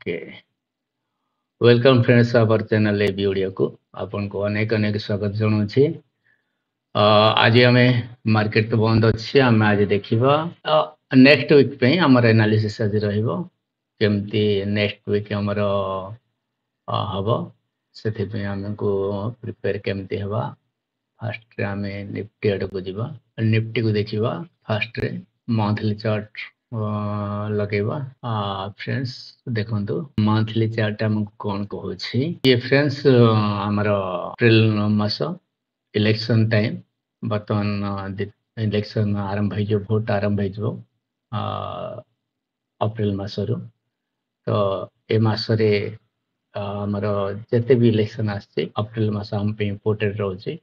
Okay welcome friends our channel ए video को आपन को अनेक अनेक स्वागत जनाऊँगी। आज आम मार्केट तो बंद अच्छे आम आज देखा नेक्स्ट वीक पे आमर एनालिसिस आज रमती नेक्स्ट वीक आमर हम से आमको प्रिपेयर केमती हवा फास्ट आम निफ्टी आड़ को जीवा निफ्टी को देखा फास्ट मंथली चार्ट लगेगा फ्रेंड्स देखो मंथली चार्ट आमको कौन कहूँ ये फ्रेंड्स आमर अप्रैल मास इलेक्शन टाइम बर्तमान इलेक्शन आरंभ हो भोट आरंभ हो अप्रैल मासरू तो ए मासरे आमर जिते भी इलेक्शन आसे अप्रैल मास आम इम्पोर्टेंट रोचे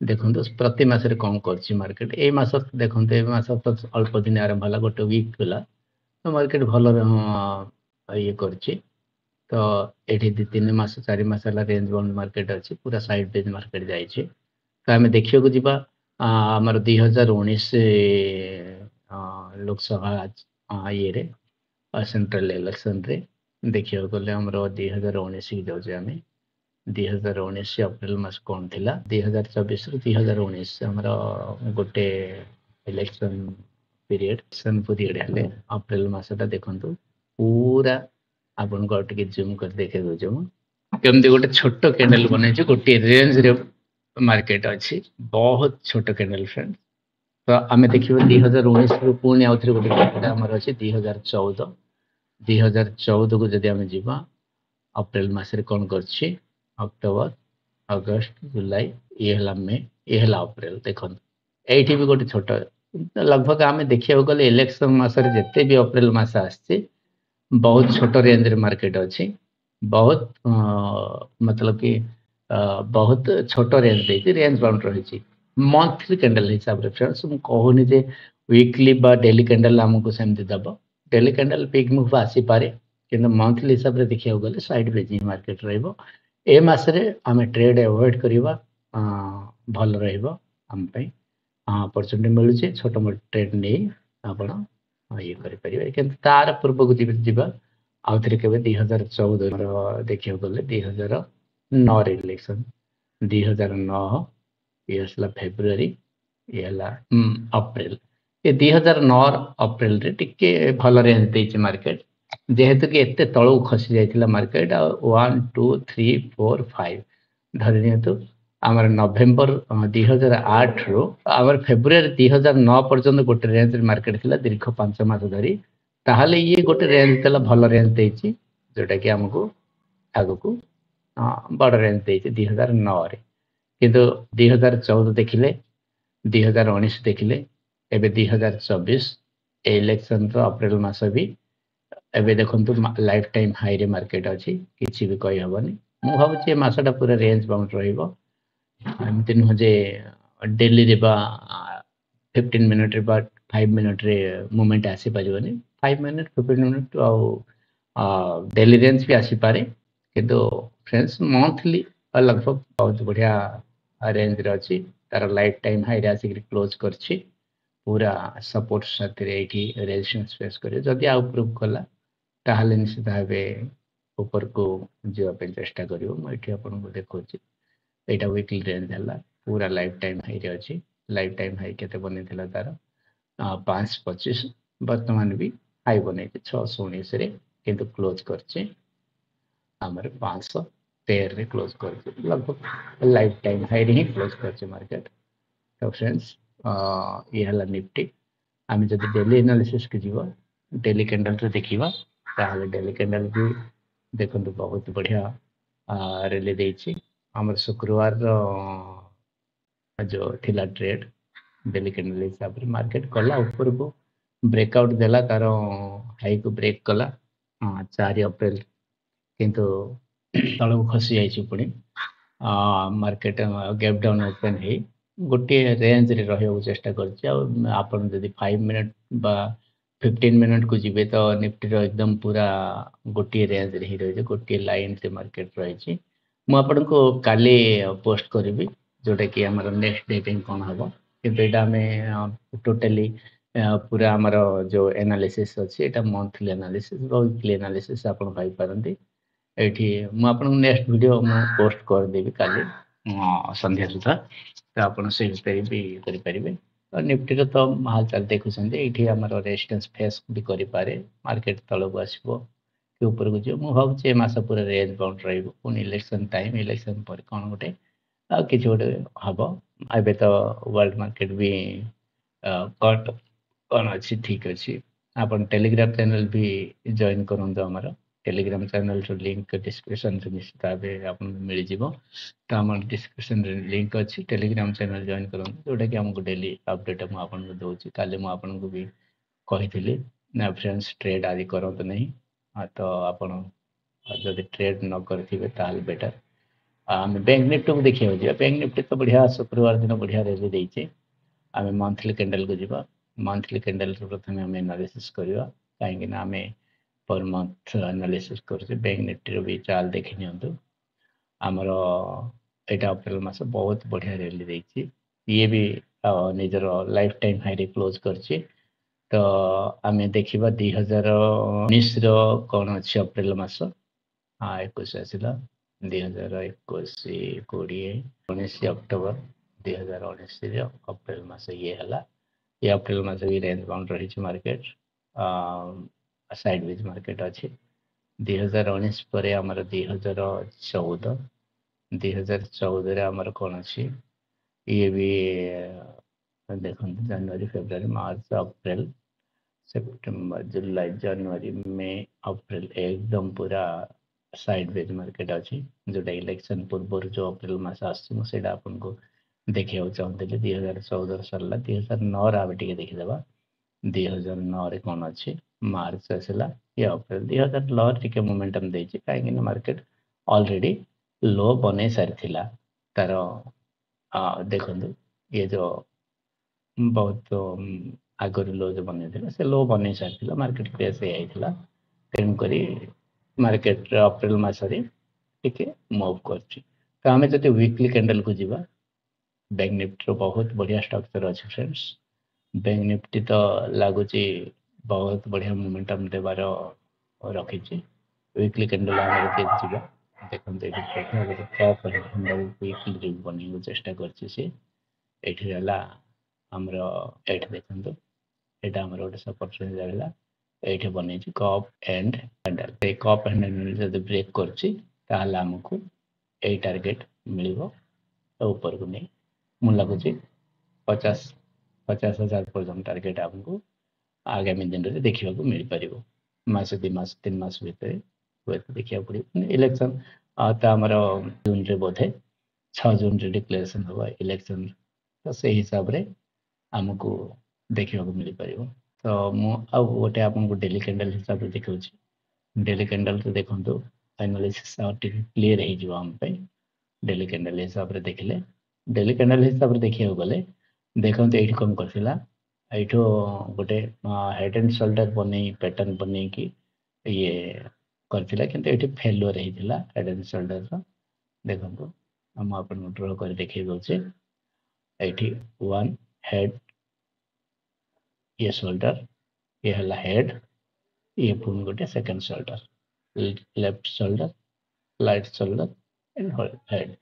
देखो प्रति मासरे कौन कर मार्केट ए मास देखो ए मास तो अल्प दिन आरंभ है गोटे वीक गला तो मार्केट भल ये कर तो ये दु तीन मास 4 मास है रेंज बाउंड मार्केट अच्छी पूरा साइड बेज मार्केट जाइए तो आम देखा जा आमर 2019 लोकसभा ये सेंट्रल इलेक्शन रे देखा गले आम 2019 की जाऊे आम 2019 अप्रैल मास कौन थी 2024 रु 2019 आमर गोटे इलेक्शन पीरियड हेले अप्रैल मसटा देखु पूरा आपन को जूम कर देखे दूचे केमती गोटे छोट कैंडल बन गोटे रेंज रे मार्केट अच्छी बहुत छोट कैंडल फ्रेंड तो आम देखिए 2019 रु पुणी आउ थे गोटे आमर अच्छे 2014 को जब आम जा अप्रैल मसरे कौन कर अक्टोबर अगस्त जुलाई ये है मे ये है अप्रैल देखो ये भी गोटे छोट लगभग आम देखा गले इलेक्शन मसरे जिते भी अप्रैल मस आसचे बहुत छोट रेंज रे मार्केट अच्छी बहुत मतलब कि बहुत छोट रेंज रेंज बाउंड रही मंथली कैंडल हिसाब से फ्रेंड्स मुझे कहूनी जे वीकली बा डेली कैंडल आमको सेमती दब डेली कैंडल पिक मुव आसीपे कि मंथली हिसाब से देखा गले साइड बेजिंग मार्केट रे मसरे आम ट्रेड अवॉइड करवा भल रम अपरचुनिटी मिलूँ छोट मोट ट्रेड नहीं आप ये करें तार पूर्व को जा आउ थे के 2014 देखा गले 2009 इलेक्शन 2009 ये फेब्रुआरी ये अप्रैल ये 2009 अप्रैल रे टिके भल रेंज देती मार्केट जेहेतु कि एत तलू खसी जाइए मार्केट 1 2 3 4 5 धरी नियंतु आमर नवेम्बर 2008 रु आमर फेब्रुआरी 2009 पर्यंत गोटे रेंज मार्केट थी दीर्घ 5 मास धरी ताहले ये गोटे रेंज थी भल रेंज देती जोटा कि आमको आग को बड़ रेंज देती 2009 रे किंतु 2014 देखिले 2019 देखिले एबे 2024 इलेक्शन तो अप्रैल मास भी एबे देखो लाइफ टाइम हाई रे मार्केट अच्छी किसी भी कही हेनी मु भावी मसटा पूरा रेंज बाउंड रमती नुह जे डेली 15 मिनट रे 5 मिनट रे मूवमेंट आसी पारनी 5 मिनट 15 मिनट डेली रेंज भी आसीपे किंतु फ्रेंड्स मंथली लगभग बहुत बढ़िया रेंज रे अच्छी तार लाइफ टाइम हाई रे आसिक क्लोज कर पूरा सपोर्ट साथ रेजिस्टेंस फेस कर जदि आउ प्रूव कला ताहले निश्चित भाव ऊपर को जावाई चेष्टा कर आपको देखा यहाँ वीकली रेंज है पूरा लाइफ टाइम हाई रे अच्छी लाइफ टाइम हाई के बन तार 525 बर्तमान भी हाई बन 619 किंतु क्लोज कर 513 क्लोज कर लगभग लाइफ टाइम हाई रे ही क्लोज कर मार्केट तो फ्रेंड्स ये है निफ्टी आम जब डेली एनालिसिस के जीव डेली कैंडल रे देखा ताहले डेली कैंडल भी देखो बहुत बढ़िया रेली देछि हमर शुक्रवार जो थिला ट्रेड डेली कैंडल हिसाब से मार्केट कला ऊपर को ब्रेकआउट देला तार हाई को ब्रेक कला 4 अप्रैल किंतु तल को खसी जाइए पुणी मार्केट गैप डाउन ओपन है गोटे रेंज रे रहा चेष्टा कर जदि 5 मिनट बा 15 मिनट को जीवे तो निफ्टी एकदम पूरा गोटे रेंज रे ही रही गोटे लाइन से मार्केट रही मुझे को काली पोस्ट करी जोटा कि आम नेक्स्ट डे कौन हम कि आम टोटाली पूरा आमर जो एनालिसिस अच्छी एटा मंथली एनालिसिस वीकली एनालिसिस आपण पाई पारंती एठी मु आपन नेक्स्ट वीडियो मु पोस्ट कर देबी काली संध्या सुधा तो आपण से विषय भी करि परिबे और निफ्टी रो तो हालचाल देखु संदे एठी हमर रेजिस्टेंस फेस भी करि पारे मार्केट तळ को आसीबो कि ऊपर को जो मु भाबुचे मास पूरा रेंज बाउंड रहइबो पुनी इलेक्शन टाइम इलेक्शन पर कोन गोटे किछि गोटे हबो एबे तो वर्ल्ड मार्केट भी कट कौन अच्छी ठीक अच्छी आप टेलीग्राम चैनल भी जॉइन करूँ आमर टेलीग्राम चैनल लिंक डिस्क्रिप्शन निश्चित भाव आप मिल जाव तो आम डिस्क्रिप्शन लिंक अच्छी टेलीग्राम चैनल जॉइन करूँ जोटा कि आमको डेली अपडेट मुझे दूसरी काली मुझे भी कही ना फ्रेंड्स ट्रेड आदि करते नहीं तो आप जब ट्रेड न करेंगे बेटर आम बैंक निफ्टी को देखा जा बैंक निफ्टी तो बढ़िया शुक्रवार दिन बढ़िया रैली देचे आम मंथली कैंडल को जीवा मंथली कैंडल प्रथम आम एनालिसिस करवा कहीं आम पर मंथ एनालिसिस कर बैंक निफ्टी भी चाल देखी नि आमर यहाँ अप्रैल मास बहुत बढ़िया रैली देती ये भी निजर लाइफ टाइम हाई रे क्लोज कर तो आम देखा 2019 कौन अच्छी अप्रैल मास हाँ 21 आसला 2021 कोड़े 19 अक्टोबर 2019 अप्रैल मास ये है ये अप्रैल मास भी रेंज बाउंड रही मार्केट साइडवेज मार्केट अच्छी 2019 पर आमर 2014 2014 आमर कौन अच्छी ये भी देखो जनवरी फेब्रुआरी मार्च अप्रैल सेप्टेम्बर जुलाई जनवरी मई अप्रैल एकदम पूरा साइडवेज मार्केट अच्छी जोटा इलेक्शन पूर्व जो अप्रैल मास आसे आपको देखा चाहूँगी 2014 सरला 2009 आम टे देखीदे 2009 कौन अच्छी मार्च आसला ये अप्रैल 2009 टे मोमेंटम देती कहीं मार्केट ऑलरेडी लो बन सारी तार देखु ये जो बहुत आगर लो जो बन से लो बन सारी मार्केट क्रेश होता तेणुक मार्केट अप्रैल मसरे टिके मूव कर आम जो वीकली कैंडल को जीवा बैंक निफ्टी बहुत बढ़िया स्ट्रक्चर अच्छे फ्रेंड्स बैंक निफ्टी तो लगुच बहुत बढ़िया मोमेंटम देवार रखी वीकली कैंडल आम देखो वीकली बन चेष्टा कर आमर ये देखो यहाँ आम गोटे सपोर्ट रहा ये बन cup and handle cup and handle जब ब्रेक करमको यही टार्गेट मिल ऊपर को नहीं मुझे लगुच 50,000 पर्यटन टार्गेट आमको आगामी दिन में देखा मिल पार मस 2 मास 3 मास भितर हूँ देखा पड़ो इलेक्शन तो आमर जून रे बोधे 6 जून रे डिक्लेरेशन हम इलेक्शन तो से हिसाब से आमको देखा मिल पार तो मुझे आपको डेली कैंडल हिसाब से देखा डेली कैंडल तो देखो analysis clear home daily candle हिसाब से देखले डेली कैंडल हिसाब से देखा गले देखो ये कौन करथिला एठो गोटे हेड एंड शोल्डर बने पैटर्न बने कि ये करथिला किंतु एठी फेल्युअर हेतिला हेड एंड शोल्डर रो देखो हम आपन ड्रा कर देखै दोछे एठी वन हेड ये शोल्डर ये हला हेड ये पुन गोटे second shoulder left shoulder right shoulder and head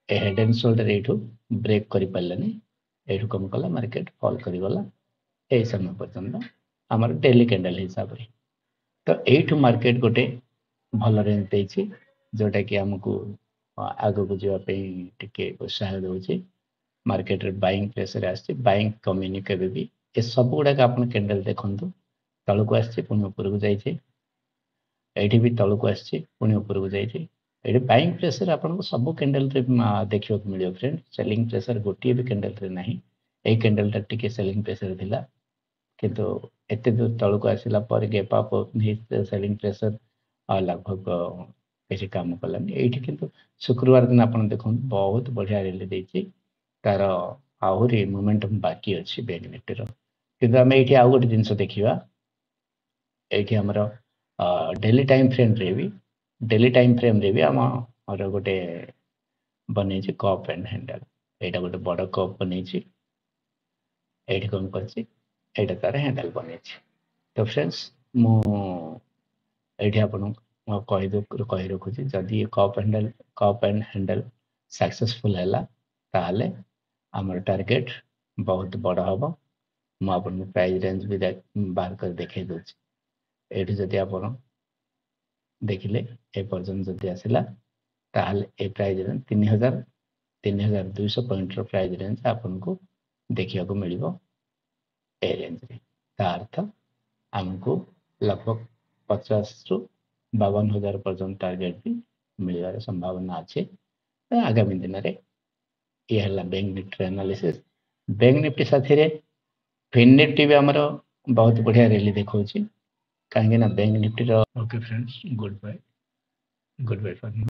ए हेड एंड शोल्डर एठो ब्रेक करि पालानी एठो कम कला मार्केट फॉल करिगला यही समय पर्यटन आमर डेली कैंडल हिसाब से तो यू मार्केट गोटे भल रेंज देती जोटा कि आमको आग को जावाई उत्साह दूसरी मार्केट रे बाइंग प्रेसर आसी बाइंग कम्युनि के भी ये सब गुड़ाक आप कैंडल देखु तल को आसी पुणी ऊपर को जाइए ये भी तल को आसी पुणी ऊपर को जाइए ये बाइंग प्रेसर आपको सब कैंडल देखा मिले फ्रेंड सेलिंग प्रेसर गोटे भी कैंडल रे ना यही कैंडल टे सेलिंग प्रेसर थिला किंतु एत दूर तल को आसला गैप अप सेलिंग प्रेसर लगभग किसी काम कलानी ये किंतु शुक्रवार दिन आप देखो बहुत बढ़िया रैली देती तार आहरी मोमेंटम बाकी अच्छी बैंक निफ्टी किंतु आम ये आउ गोटे जिन देखा ये आमर डेली टाइम फ्रेम रे भी डेली टाइम फ्रेम रे भी आम गोटे बन कप एंड हैंडल यहाँ गोटे बड़ कप बन ये कौन कर ଏଇଟା ତାର ହ୍ୟାଣ୍ଡେଲ ବନେଇଛି। ତ ଫ୍ରେଣ୍ଡସ୍ ମୁଁ ଏଇଠି ଆପଣଙ୍କୁ କହି ରଖୁଛି, ଯଦି କପ୍ ଆଣ୍ଡ ହ୍ୟାଣ୍ଡେଲ ସକ୍ସେସଫୁଲ ହେଲା ତାହେଲେ ଆମର ଟାର୍ଗେଟ ବହୁତ ବଡ଼ ହବ। ମୁଁ ଆପଣଙ୍କୁ ପ୍ରାଇସ୍ ରେଞ୍ଜ ବି ବାହାର କରି ଦେଖାଇ ଦେଉଛି। ଏଇଠି ଯଦି ଆପଣ ଦେଖିଲେ ଏ ପର୍ଯ୍ୟନ୍ତ ଯଦି ଆସିଲା ତାହେଲେ ଏ ପ୍ରାଇସ୍ ରେଞ୍ଜ 3200 ପଏଣ୍ଟର ପ୍ରାଇସ୍ ରେଞ୍ଜ ଆପଣଙ୍କୁ ଦେଖିବାକୁ ମିଳିବ ଏ ରେଞ୍ଜରେ। ତା ଅର୍ଥ ଆମକୁ लगभग 50 ରୁ 52,000 ପର୍ଯ୍ୟନ୍ତ ଟାର୍ଗେଟ ବି ମିଳିବାର ସମ୍ଭାବନା ଅଛି। ଆଗାମୀ ଦିନରେ ये है bank nifty analysis. Bank nifty साथी फिन निफ्टी भी आमर बहुत बढ़िया रैली देखा कहीं bank nifty. Okay friends, goodbye for